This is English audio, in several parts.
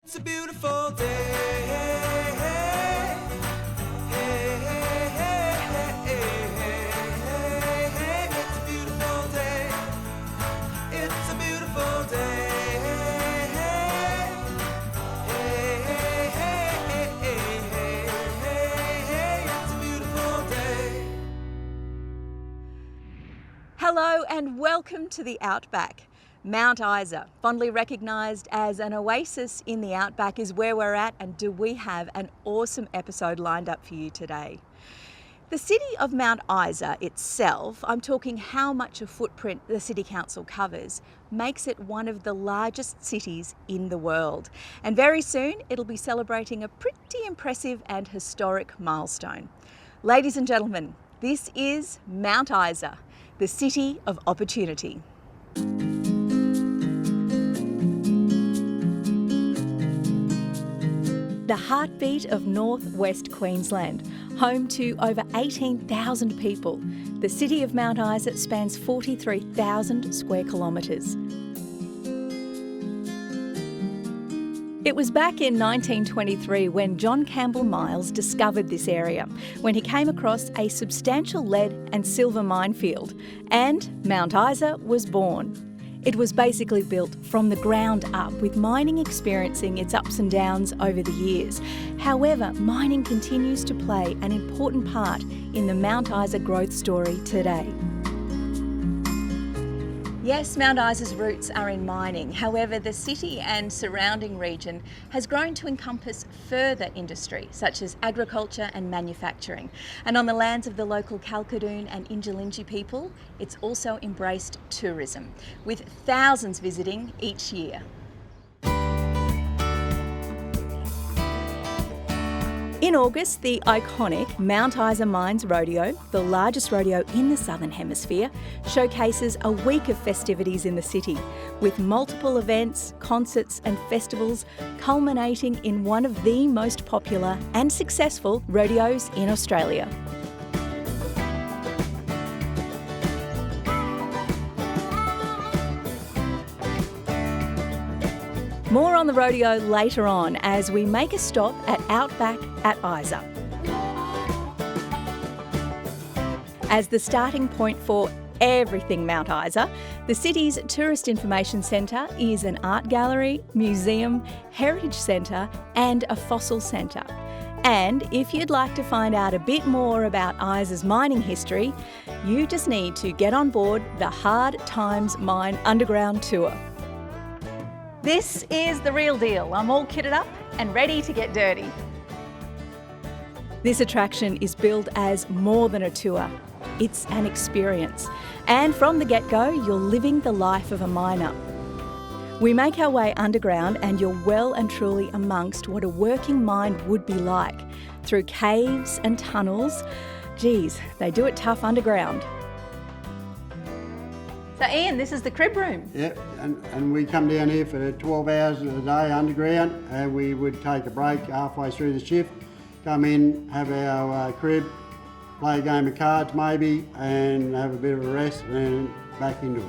It's a beautiful day. Hey, hey, hey, hey, hey. It's a beautiful day. It's a beautiful day. Hey, hey, hey, it's a beautiful day. Hello and welcome to the Outback. Mount Isa, fondly recognised as an oasis in the Outback, is where we're at, and do we have an awesome episode lined up for you today. The city of Mount Isa itself, I'm talking how much a footprint the City Council covers, makes it one of the largest cities in the world. And very soon it'll be celebrating a pretty impressive and historic milestone. Ladies and gentlemen, this is Mount Isa, the city of opportunity. The heartbeat of northwest Queensland, home to over 18,000 people, the city of Mount Isa spans 43,000 square kilometres. It was back in 1923 when John Campbell Miles discovered this area, when he came across a substantial lead and silver minefield, and Mount Isa was born. It was basically built from the ground up, with mining experiencing its ups and downs over the years. However, mining continues to play an important part in the Mount Isa growth story today. Yes, Mount Isa's roots are in mining. However, the city and surrounding region has grown to encompass further industry, such as agriculture and manufacturing. And on the lands of the local Kalkadoon and Injilindji people, it's also embraced tourism, with thousands visiting each year. In August, the iconic Mount Isa Mines Rodeo, the largest rodeo in the Southern Hemisphere, showcases a week of festivities in the city, with multiple events, concerts and festivals culminating in one of the most popular and successful rodeos in Australia. More on the rodeo later on as we make a stop at Outback at Isa. As the starting point for everything Mount Isa, the city's Tourist Information Centre is an art gallery, museum, heritage centre and a fossil centre. And if you'd like to find out a bit more about Isa's mining history, you just need to get on board the Hard Times Mine Underground Tour. This is the real deal. I'm all kitted up and ready to get dirty. This attraction is billed as more than a tour. It's an experience. And from the get-go, you're living the life of a miner. We make our way underground and you're well and truly amongst what a working mine would be like, through caves and tunnels. Geez, they do it tough underground. So Ian, this is the crib room. Yeah, and we come down here for 12 hours a day underground, and we would take a break halfway through the shift, come in, have our crib, play a game of cards maybe, and have a bit of a rest, and then back into it.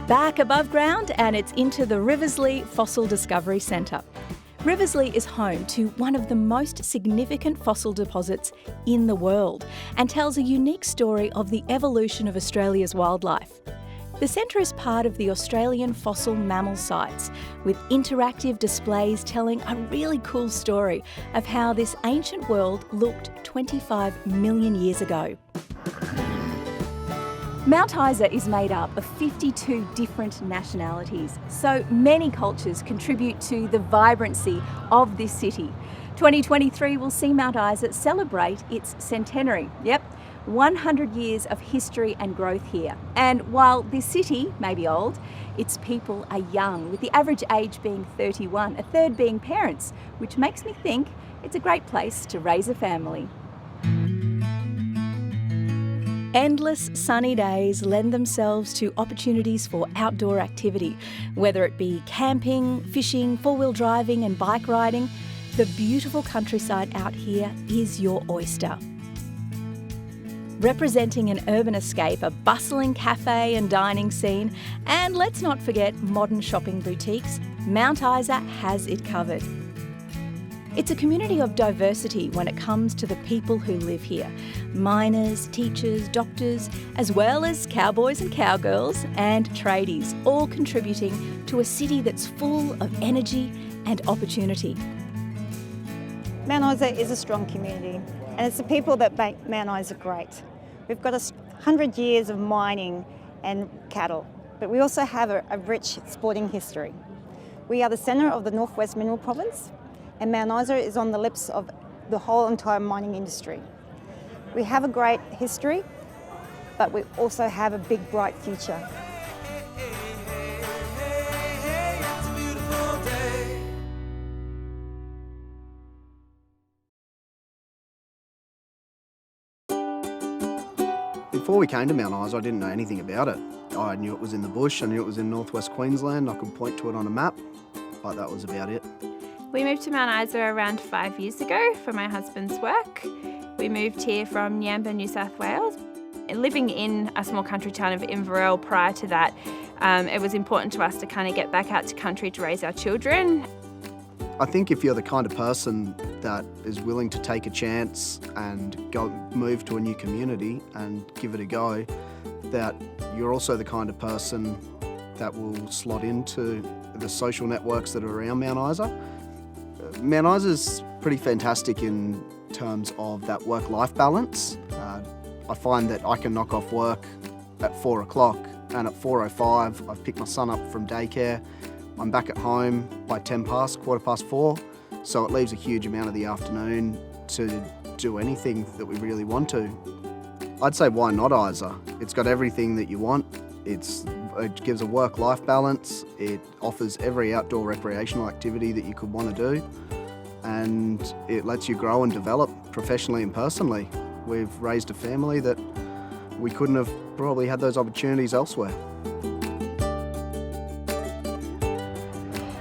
Back above ground, and it's into the Riverslea Fossil Discovery Centre. Riverslea is home to one of the most significant fossil deposits in the world and tells a unique story of the evolution of Australia's wildlife. The centre is part of the Australian Fossil Mammal Sites, with interactive displays telling a really cool story of how this ancient world looked 25 million years ago. Mount Isa is made up of 52 different nationalities, so many cultures contribute to the vibrancy of this city. 2023 will see Mount Isa celebrate its centenary. Yep, 100 years of history and growth here. And while this city may be old, its people are young, with the average age being 31, a third being parents, which makes me think it's a great place to raise a family. Endless sunny days lend themselves to opportunities for outdoor activity, whether it be camping, fishing, four-wheel driving and bike riding. The beautiful countryside out here is your oyster. Representing an urban escape, a bustling cafe and dining scene, and let's not forget modern shopping boutiques, Mount Isa has it covered. It's a community of diversity when it comes to the people who live here. Miners, teachers, doctors, as well as cowboys and cowgirls and tradies, all contributing to a city that's full of energy and opportunity. Mount Isa is a strong community, and it's the people that make Mount Isa great. We've got 100 years of mining and cattle, but we also have a rich sporting history. We are the centre of the Northwest Mineral Province, and Mount Isa is on the lips of the whole entire mining industry. We have a great history, but we also have a big, bright future. It's a beautiful day. Before we came to Mount Isa, I didn't know anything about it. I knew it was in the bush, I knew it was in northwest Queensland, I could point to it on a map, but that was about it. We moved to Mount Isa around 5 years ago for my husband's work. We moved here from Yamba, New South Wales. Living in a small country town of Inverell prior to that, it was important to us to kind of get back out to country to raise our children. I think if you're the kind of person that is willing to take a chance and move to a new community and give it a go, that you're also the kind of person that will slot into the social networks that are around Mount Isa. Mount Isa's pretty fantastic in terms of that work-life balance. I find that I can knock off work at 4 o'clock, and at 4:05 I've picked my son up from daycare. I'm back at home by 4:15, so it leaves a huge amount of the afternoon to do anything that we really want to. I'd say why not Isa? It's got everything that you want. It gives a work-life balance. It offers every outdoor recreational activity that you could want to do, and it lets you grow and develop professionally and personally. We've raised a family that we couldn't have probably had those opportunities elsewhere.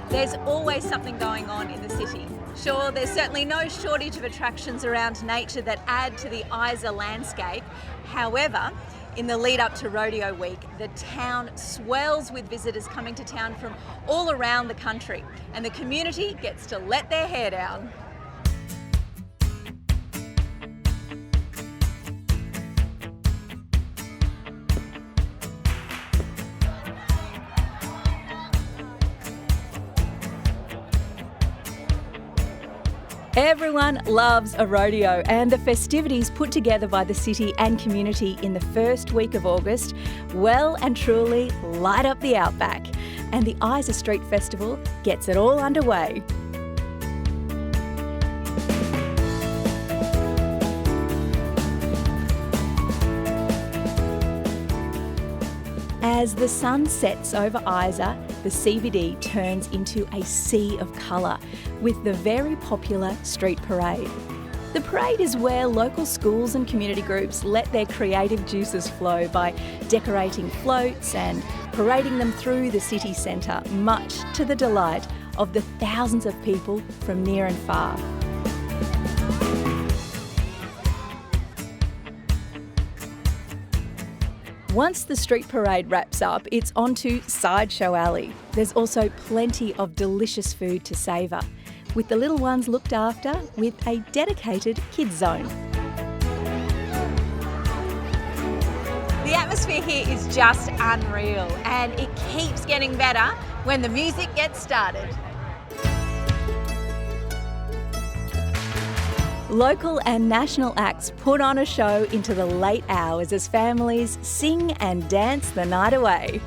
There's always something going on in the city. Sure, there's certainly no shortage of attractions around nature that add to the Isa landscape. However, in the lead up to Rodeo Week, the town swells with visitors coming to town from all around the country, and the community gets to let their hair down. Everyone loves a rodeo, and the festivities put together by the city and community in the first week of August well and truly light up the outback. And the Isa Street Festival gets it all underway. As the sun sets over Isa, the CBD turns into a sea of colour with the very popular street parade. The parade is where local schools and community groups let their creative juices flow by decorating floats and parading them through the city centre, much to the delight of the thousands of people from near and far. Once the street parade wraps up, it's on to Sideshow Alley. There's also plenty of delicious food to savour, with the little ones looked after with a dedicated kids zone. The atmosphere here is just unreal, and it keeps getting better when the music gets started. Local and national acts put on a show into the late hours as families sing and dance the night away.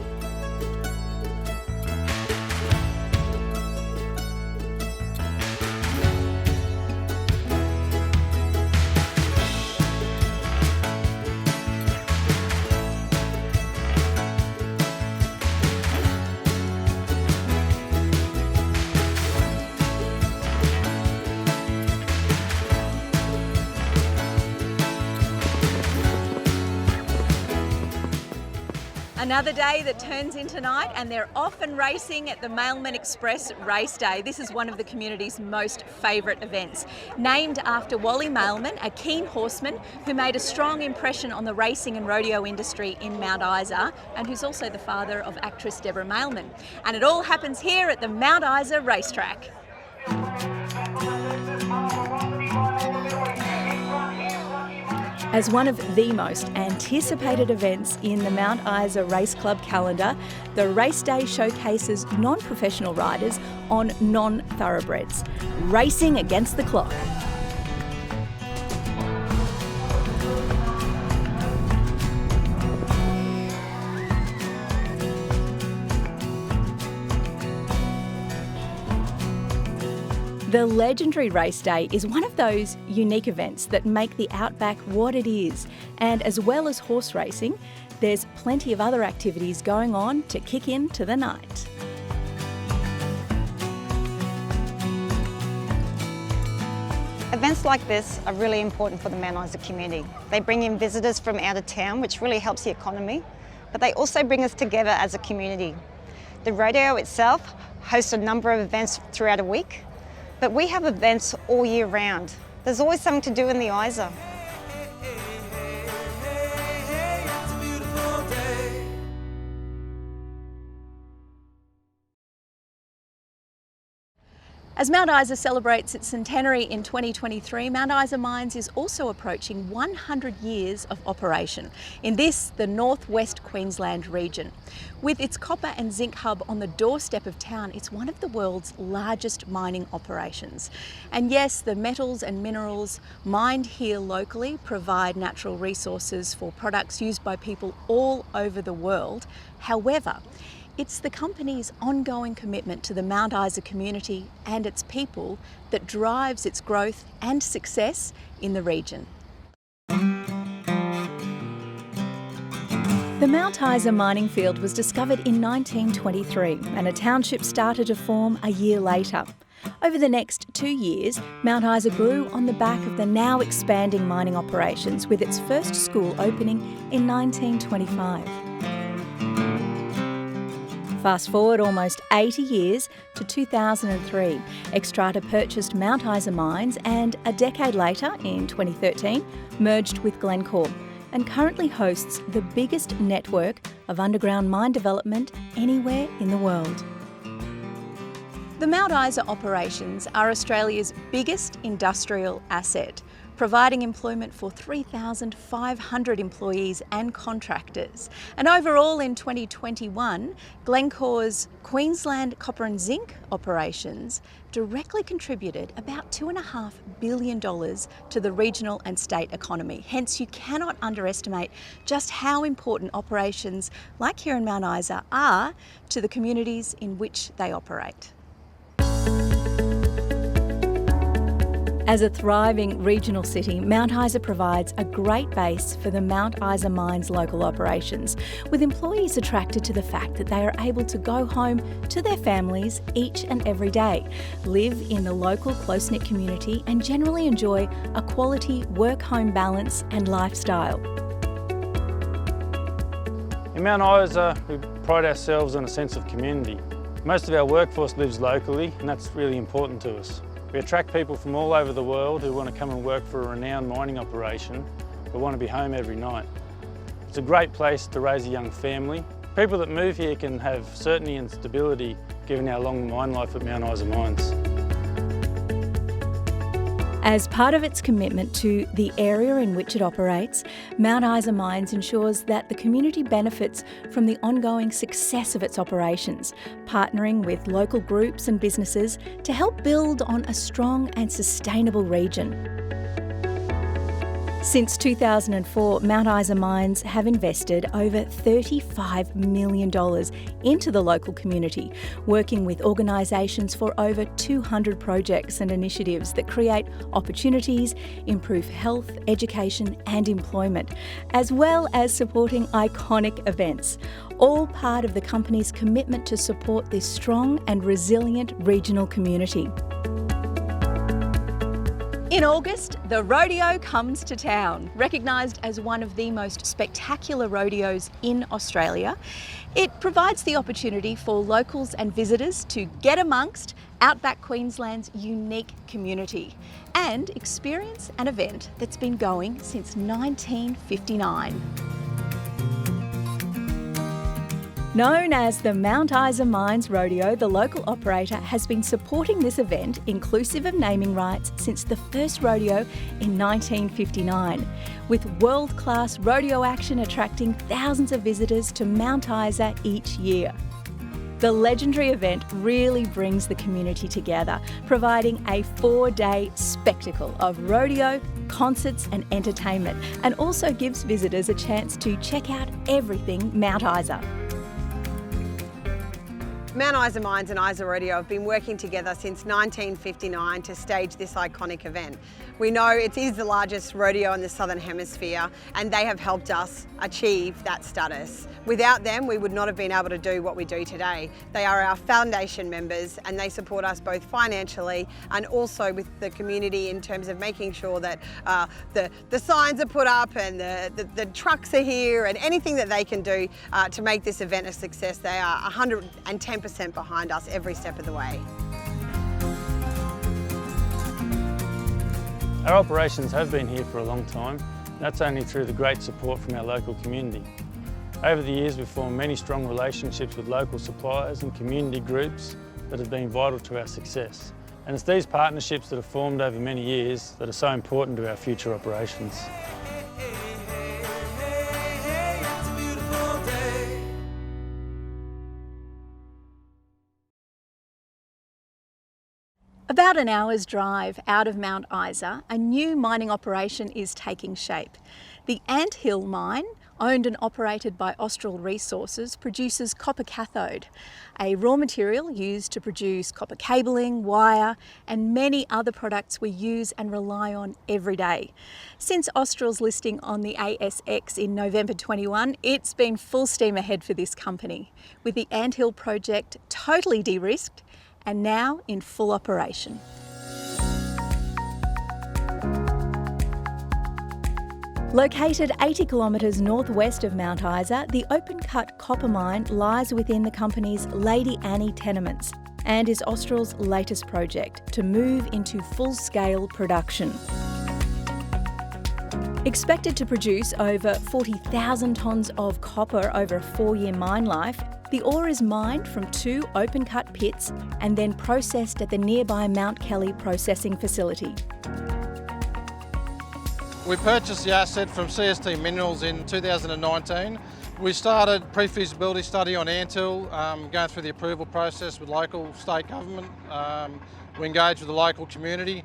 Another day that turns into night, and they're off and racing at the Mailman Express Race Day. This is one of the community's most favourite events. Named after Wally Mailman, a keen horseman who made a strong impression on the racing and rodeo industry in Mount Isa, and who's also the father of actress Deborah Mailman. And it all happens here at the Mount Isa racetrack. As one of the most anticipated events in the Mount Isa Race Club calendar, the race day showcases non-professional riders on non-thoroughbreds, racing against the clock. The legendary race day is one of those unique events that make the Outback what it is. And as well as horse racing, there's plenty of other activities going on to kick into the night. Events like this are really important for the Mount Isa community. They bring in visitors from out of town, which really helps the economy, but they also bring us together as a community. The rodeo itself hosts a number of events throughout a week, but we have events all year round. There's always something to do in the Isa. It's a beautiful day. As Mount Isa celebrates its centenary in 2023, Mount Isa Mines is also approaching 100 years of operation in the northwest Queensland region. With its copper and zinc hub on the doorstep of town, it's one of the world's largest mining operations. And yes, the metals and minerals mined here locally provide natural resources for products used by people all over the world. However, it's the company's ongoing commitment to the Mount Isa community and its people that drives its growth and success in the region. The Mount Isa mining field was discovered in 1923 and a township started to form a year later. Over the next 2 years, Mount Isa grew on the back of the now expanding mining operations, with its first school opening in 1925. Fast forward almost 80 years to 2003, Xstrata purchased Mount Isa Mines and a decade later, in 2013, merged with Glencore and currently hosts the biggest network of underground mine development anywhere in the world. The Mount Isa operations are Australia's biggest industrial asset, providing employment for 3,500 employees and contractors. And overall in 2021, Glencore's Queensland copper and zinc operations directly contributed about $2.5 billion to the regional and state economy. Hence, you cannot underestimate just how important operations like here in Mount Isa are to the communities in which they operate. As a thriving regional city, Mount Isa provides a great base for the Mount Isa Mines local operations, with employees attracted to the fact that they are able to go home to their families each and every day, live in the local close-knit community and generally enjoy a quality work-home balance and lifestyle. In Mount Isa, we pride ourselves on a sense of community. Most of our workforce lives locally, and that's really important to us. We attract people from all over the world who want to come and work for a renowned mining operation but want to be home every night. It's a great place to raise a young family. People that move here can have certainty and stability given our long mine life at Mount Isa Mines. As part of its commitment to the area in which it operates, Mount Isa Mines ensures that the community benefits from the ongoing success of its operations, partnering with local groups and businesses to help build on a strong and sustainable region. Since 2004, Mount Isa Mines have invested over $35 million into the local community, working with organisations for over 200 projects and initiatives that create opportunities, improve health, education and employment, as well as supporting iconic events, all part of the company's commitment to support this strong and resilient regional community. In August, the rodeo comes to town. Recognised as one of the most spectacular rodeos in Australia, it provides the opportunity for locals and visitors to get amongst Outback Queensland's unique community and experience an event that's been going since 1959. Known as the Mount Isa Mines Rodeo, the local operator has been supporting this event, inclusive of naming rights, since the first rodeo in 1959, with world-class rodeo action attracting thousands of visitors to Mount Isa each year. The legendary event really brings the community together, providing a 4-day spectacle of rodeo, concerts and entertainment, and also gives visitors a chance to check out everything Mount Isa. Mount Isa Mines and Isa Rodeo have been working together since 1959 to stage this iconic event. We know it is the largest rodeo in the Southern Hemisphere, and they have helped us achieve that status. Without them, we would not have been able to do what we do today. They are our foundation members and they support us both financially and also with the community in terms of making sure that the signs are put up and the trucks are here, and anything that they can do to make this event a success. They are 110% behind us every step of the way. Our operations have been here for a long time. That's only through the great support from our local community. Over the years, we've formed many strong relationships with local suppliers and community groups that have been vital to our success. And it's these partnerships that have formed over many years that are so important to our future operations. It's a beautiful day. About an hour's drive out of Mount Isa, a new mining operation is taking shape. The Ant Hill mine, owned and operated by Austral Resources, produces copper cathode, a raw material used to produce copper cabling, wire, and many other products we use and rely on every day. Since Austral's listing on the ASX in November 21, it's been full steam ahead for this company, with the Ant Hill project totally de-risked and now in full operation. Located 80 kilometres northwest of Mount Isa, the open-cut copper mine lies within the company's Lady Annie tenements and is Austral's latest project to move into full-scale production. Expected to produce over 40,000 tonnes of copper over a 4-year mine life, the ore is mined from 2 open-cut pits and then processed at the nearby Mount Kelly processing facility. We purchased the asset from CST Minerals in 2019. We started pre-feasibility study on Ant Hill, going through the approval process with local state government. We engaged with the local community.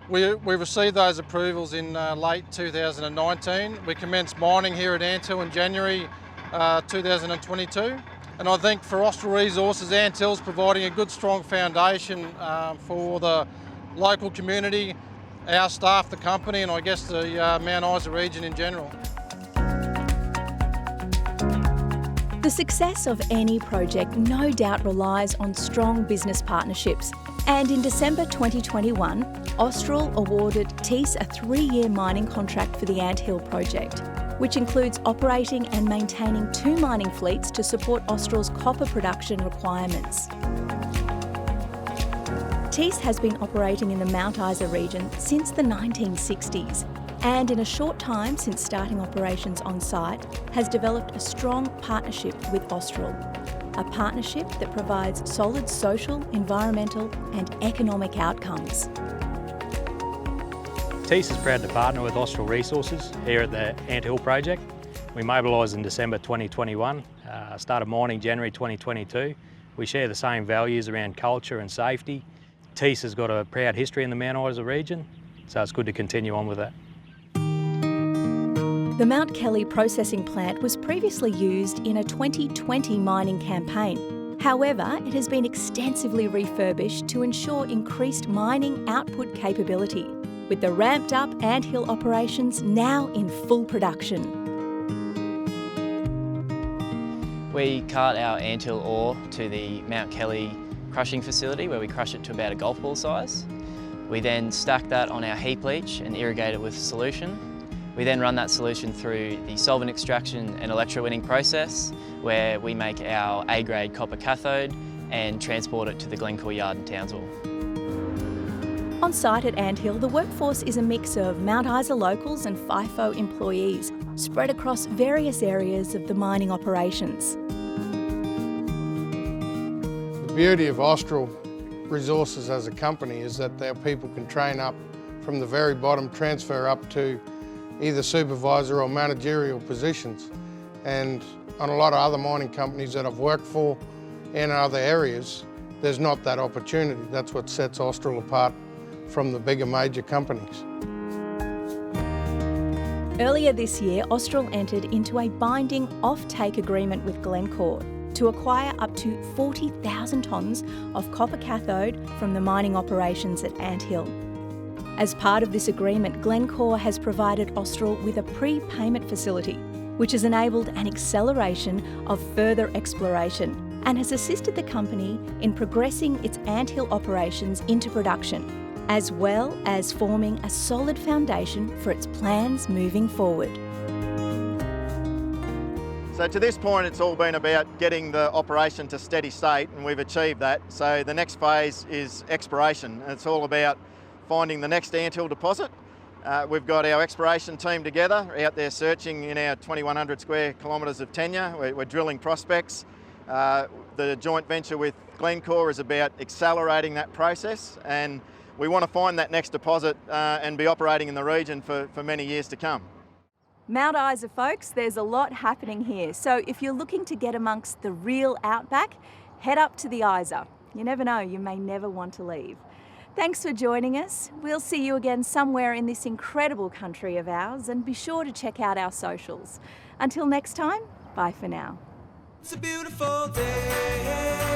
We received those approvals in late 2019. We commenced mining here at Ant Hill in January 2022. And I think for Austral Resources, Ant Hill's providing a good strong foundation for the local community, our staff, the company, and I guess the Mount Isa region in general. The success of any project no doubt relies on strong business partnerships, and in December 2021, Austral awarded Thiess a 3-year mining contract for the Ant Hill project, which includes operating and maintaining 2 mining fleets to support Austral's copper production requirements. Thiess has been operating in the Mount Isa region since the 1960s, and in a short time since starting operations on site, has developed a strong partnership with Austral, a partnership that provides solid social, environmental and economic outcomes. Thiess is proud to partner with Austral Resources here at the Ant Hill project. We mobilised in December 2021, started mining January 2022. We share the same values around culture and safety. Thiess has got a proud history in the Mount Isa region, so it's good to continue on with that. The Mount Kelly processing plant was previously used in a 2020 mining campaign. However, it has been extensively refurbished to ensure increased mining output capability, with the ramped up Ant Hill operations now in full production. We cart our Ant Hill ore to the Mount Kelly crushing facility where we crush it to about a golf ball size. We then stack that on our heap leach and irrigate it with solution. We then run that solution through the solvent extraction and electrowinning process, where we make our A-grade copper cathode and transport it to the Glencore yard in Townsville. On site at Anthill, the workforce is a mix of Mount Isa locals and FIFO employees, spread across various areas of the mining operations. The beauty of Austral Resources as a company is that our people can train up from the very bottom, transfer up to either supervisor or managerial positions. And on a lot of other mining companies that I've worked for in other areas, there's not that opportunity. That's what sets Austral apart from the bigger major companies. Earlier this year, Austral entered into a binding off-take agreement with Glencore to acquire up to 40,000 tonnes of copper cathode from the mining operations at Anthill. As part of this agreement, Glencore has provided Austral with a prepayment facility, which has enabled an acceleration of further exploration and has assisted the company in progressing its Anthill operations into production, as well as forming a solid foundation for its plans moving forward. So to this point, it's all been about getting the operation to steady state, and we've achieved that. So the next phase is exploration. It's all about finding the next Anthill deposit. We've got our exploration team together out there searching in our 2,100 square kilometres of tenure. We're drilling prospects. The joint venture with Glencore is about accelerating that process, and we want to find that next deposit and be operating in the region for many years to come. Mount Isa folks, there's a lot happening here. So if you're looking to get amongst the real outback, head up to the Isa. You never know, you may never want to leave. Thanks for joining us. We'll see you again somewhere in this incredible country of ours, and be sure to check out our socials. Until next time, bye for now. It's a beautiful day.